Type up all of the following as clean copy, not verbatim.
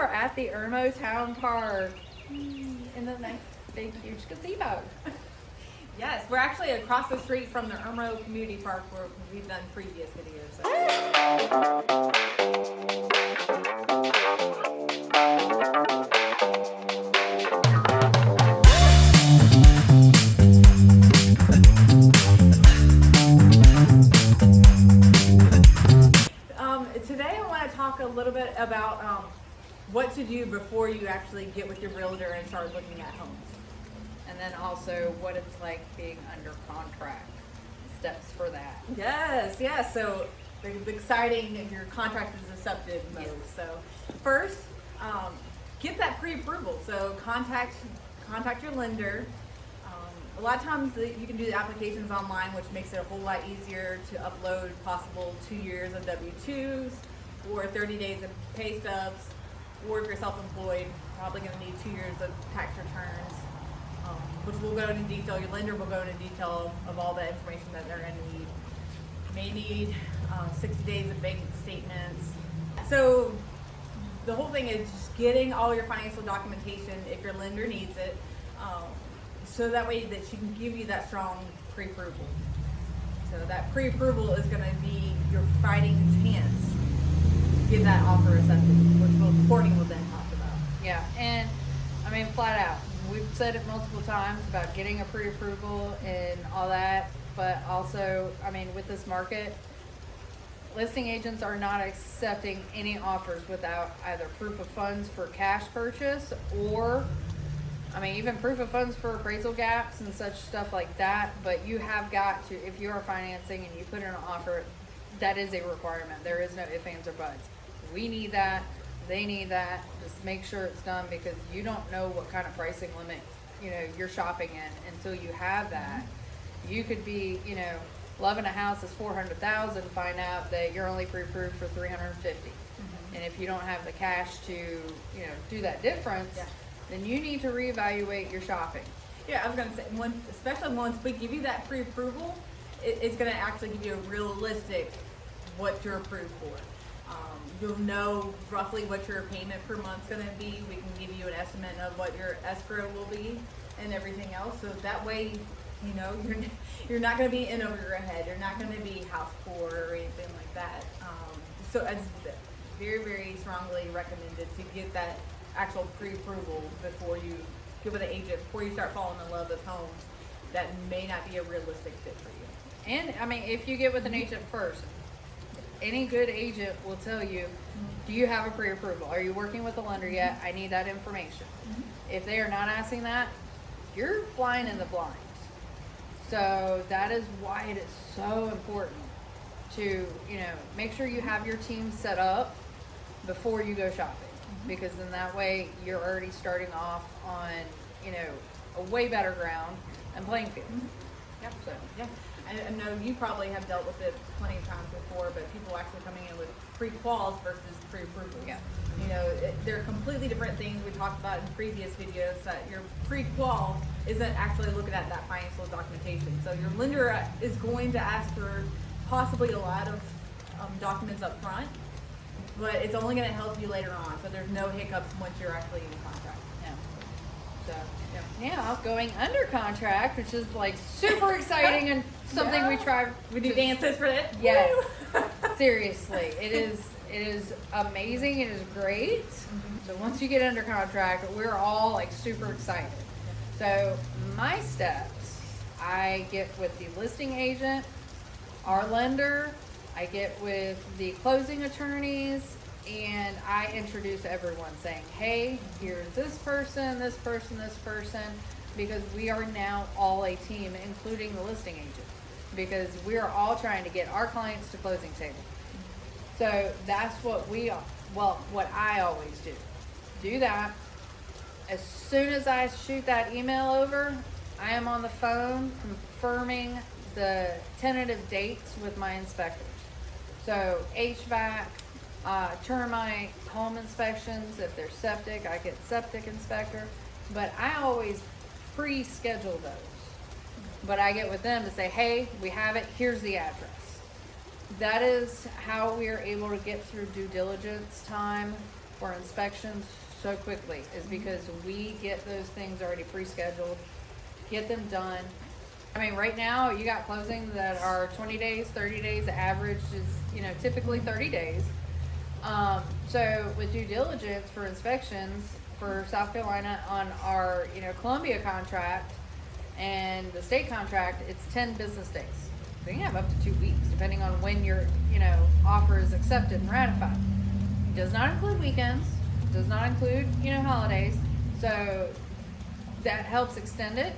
are at the Irmo Town Park in the nice big huge gazebo. Yes, we're actually across the street from the Irmo Community Park where we've done previous videos. Today I want to talk a little bit about what to do before you actually get with your realtor and start looking at homes. And then also what it's like being under contract, steps for that. Yes. So the exciting, your contract is accepted mode. Yes. So first, get that pre-approval. So contact your lender. A lot of times you can do the applications online, which makes it a whole lot easier to upload possible 2 years of W-2s or 30 days of pay stubs, or if you're self-employed, probably going to need 2 years of tax returns, which we'll go into detail. Your lender will go into detail of all the information that they're going to need. May need 60 days of bank statements. So the whole thing is just getting all your financial documentation if your lender needs it. So that way that she can give you that strong pre-approval. So that pre-approval is going to be your fighting chance to get that offer accepted, which Courtney will then talk about. Yeah, and I mean, flat out, we've said it multiple times about getting a pre-approval and all that, but also, I mean, with this market, listing agents are not accepting any offers without either proof of funds for cash purchase or, I mean, even proof of funds for appraisal gaps and such stuff like that. But you have got to, if you are financing and you put in an offer, that is a requirement. There is no ifs, ands, or buts. We need that. They need that. Just make sure it's done, because you don't know what kind of pricing limit, you're shopping in until you have that. You could be, loving a house is $400,000, find out that you're only pre-approved for $350,000. And if you don't have the cash to, do that difference, then you need to reevaluate your shopping. Yeah, I was going to say, especially once we give you that pre-approval, it's going to actually give you a realistic what you're approved for. You'll know roughly what your payment per month is going to be. We can give you an estimate of what your escrow will be and everything else. So that way, you're not going to be in over your head. You're not going to be house poor or anything like that. So it's very, very strongly recommended to get that actual pre-approval before you get with an agent, before you start falling in love with homes that may not be a realistic fit for you. And I mean, if you get with an agent first, any good agent will tell you, do you have a pre-approval? Are you working with a lender yet? I need that information. If they are not asking that, you're flying in the blind. So that is why it is so important to, make sure you have your team set up before you go shopping. Because then that way you're already starting off on, a way better ground and playing field. Yep. So, yeah. I know you probably have dealt with it plenty of times before, but people actually coming in with pre-quals versus pre-approvals. Yeah. They're completely different things. We talked about in previous videos that your pre-qual isn't actually looking at that financial documentation. So your lender is going to ask for possibly a lot of documents up front, but it's only going to help you later on. So there's no hiccups once you're actually in contract. So, now going under contract, which is like super exciting and something we try. We do dances for it. Yes, seriously, it is amazing. It is great. So once you get under contract, we're all like super excited. So my steps, I get with the listing agent, our lender, I get with the closing attorneys, and I introduce everyone saying, hey, here's this person, this person, this person, because we are now all a team, including the listing agent, because we are all trying to get our clients to closing table. So that's what what I always do. Do that. As soon as I shoot that email over, I am on the phone confirming the tentative dates with my inspectors. So HVAC, termite, home inspections. If they're septic, I get septic inspector. But I always pre-schedule those. But I get with them to say, hey, we have it. Here's the address. That is how we are able to get through due diligence time for inspections so quickly is because we get those things already pre-scheduled, get them done. I mean, right now you got closings that are 20 days, 30 days. The average is, typically 30 days. So with due diligence for inspections for South Carolina on our, Columbia contract and the state contract, it's 10 business days. So you can have up to 2 weeks, depending on when your, offer is accepted and ratified. It does not include weekends, does not include, holidays. So that helps extend it.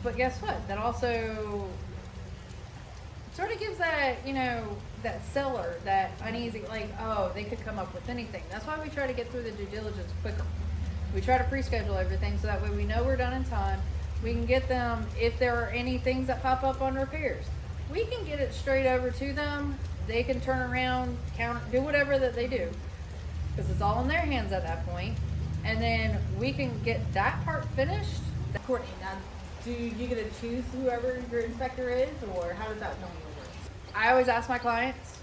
But guess what? That also sort of gives that, that seller that uneasy, like, oh, they could come up with anything. That's why we try to get through the due diligence quicker. We try to pre-schedule everything so that way we know we're done in time. We can get them, if there are any things that pop up on repairs, we can get it straight over to them. They can turn around, do whatever that they do, because it's all in their hands at that point. And then we can get that part finished. Courtney, now, do you get to choose whoever your inspector is, or how does that normally work? I always ask my clients,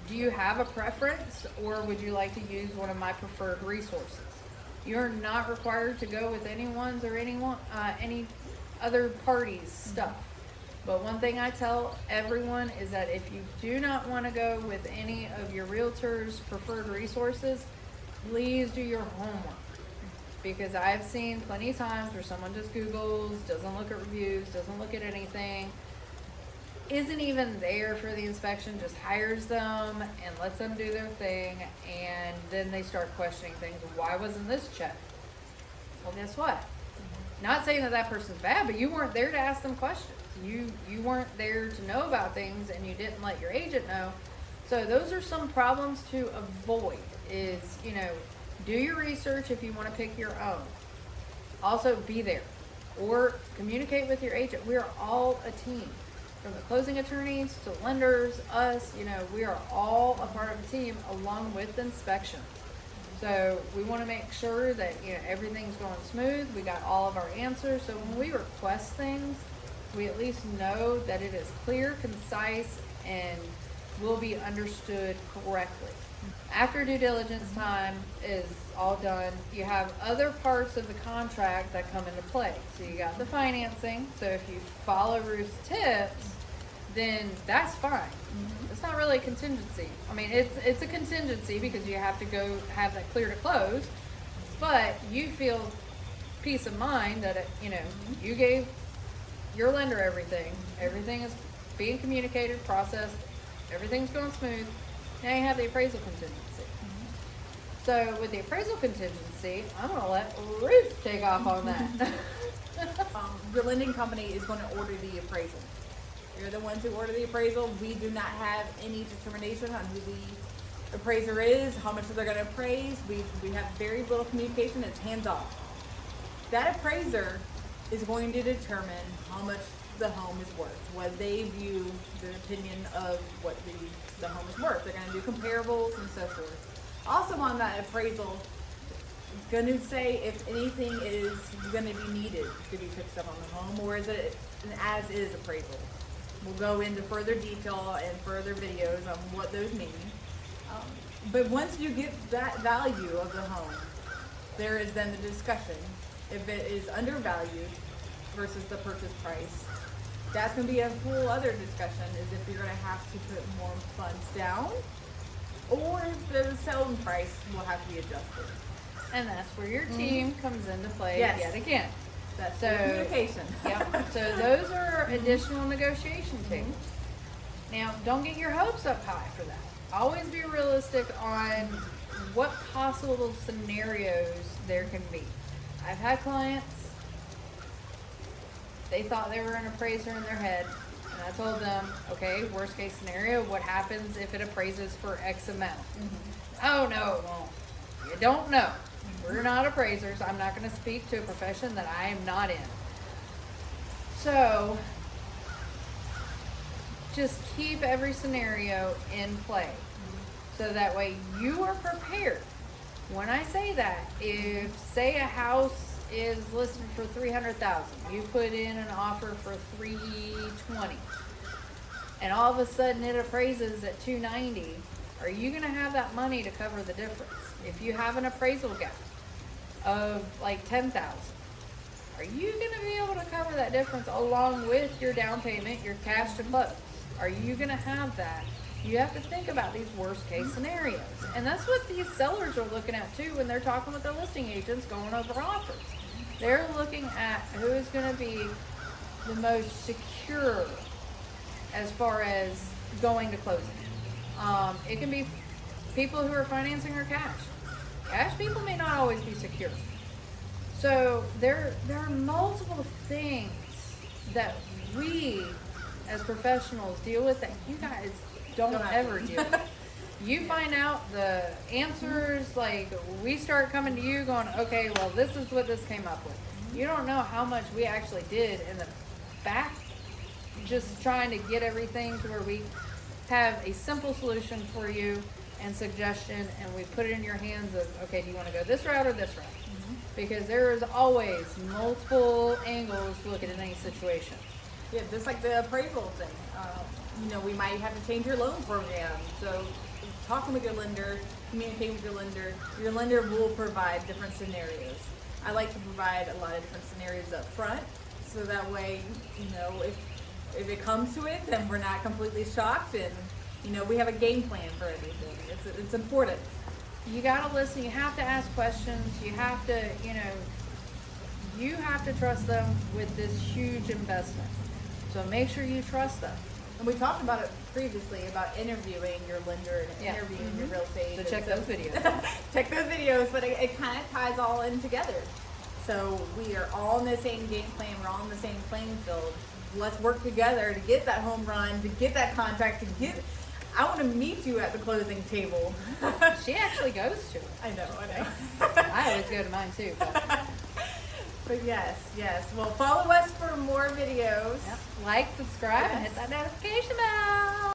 do you have a preference, or would you like to use one of my preferred resources? You're not required to go with anyone's or any other party's stuff. But one thing I tell everyone is that if you do not want to go with any of your realtor's preferred resources, please do your homework. Because I've seen plenty of times where someone just Googles, doesn't look at reviews, doesn't look at anything, isn't even there for the inspection, just hires them and lets them do their thing, and then they start questioning things. Why wasn't this checked? Well, guess what? Not saying that person's bad, but you weren't there to ask them questions. You weren't there to know about things, and you didn't let your agent know. So those are some problems to avoid is, do your research if you want to pick your own. Also be there or communicate with your agent. We are all a team. From the closing attorneys to lenders, us, we are all a part of a team along with inspections. So we want to make sure that, everything's going smooth. We got all of our answers. So when we request things, we at least know that it is clear, concise, and will be understood correctly. After due diligence time is all done, you have other parts of the contract that come into play. So you got the financing. So if you follow Ruth's tips, then that's fine. Mm-hmm. It's not really a contingency. I mean, it's a contingency because you have to go have that clear to close, but you feel peace of mind that you gave your lender everything. Everything is being communicated, processed. Everything's going smooth. Now you have the appraisal contingency. Mm-hmm. So with the appraisal contingency, I'm going to let Ruth take off on that. Your lending company is going to order the appraisal. You're the ones who order the appraisal. We do not have any determination on who the appraiser is, how much they're going to appraise. We have very little communication. It's hands off. That appraiser is going to determine how much the home is worth, what they view the opinion of what the home is worth. They're going to do comparables and so forth. Also on that appraisal, going to say if anything is going to be needed to be fixed up on the home, or is it an as-is appraisal. We'll go into further detail and further videos on what those mean. But once you get that value of the home, there is then the discussion. If it is undervalued versus the purchase price, that's going to be a whole other discussion, is if you're going to have to put more funds down, or if the selling price will have to be adjusted. And that's where your team comes into play yet again. That's communication. Yeah. So those are additional negotiation tables. Now, don't get your hopes up high for that. Always be realistic on what possible scenarios there can be. I've had clients, they thought they were an appraiser in their head, and I told them, okay, worst case scenario, what happens if it appraises for X amount? Mm-hmm. Oh, no, it won't. You don't know. We're not appraisers. I'm not going to speak to a profession that I am not in. So, just keep every scenario in play. So that way you are prepared. When I say that, if say a house is listed for $300,000, you put in an offer for $320, and all of a sudden it appraises at $290, are you going to have that money to cover the difference? if you have an appraisal gap of like 10,000, are you going to be able to cover that difference along with your down payment, your cash to close? Are you going to have that? You have to think about these worst case scenarios. And that's what these sellers are looking at too when they're talking with their listing agents going over offers. They're looking at who is going to be the most secure as far as going to closing. It can be people who are financing or cash. Cash people may not always be secure. So there are multiple things that we as professionals deal with that you guys don't ever deal with. You find out the answers, like we start coming to you going, okay, well, this is what this came up with. You don't know how much we actually did in the back, just trying to get everything to where we have a simple solution for you and suggestion, and we put it in your hands of, okay, do you want to go this route or this route? Because there is always multiple angles to look at in any situation. Yeah, just like the appraisal thing. We might have to change your loan program. So talking with your lender, communicating with your lender will provide different scenarios. I like to provide a lot of different scenarios up front, so that way, if it comes to it, then we're not completely shocked, and we have a game plan for everything. It's important. You gotta listen. You have to ask questions. You have to, you have to trust them with this huge investment. So make sure you trust them. And we talked about it previously about interviewing your lender and interviewing your real estate. So check those videos. Check those videos, but it kind of ties all in together. So we are all in the same game plan. We're all in the same playing field. Let's work together to get that home run, to get that contract, I want to meet you at the closing table. She actually goes to it. I know. I always go to mine too. But yes. Well, follow us for more videos. Yep. Like, subscribe, and hit that notification bell.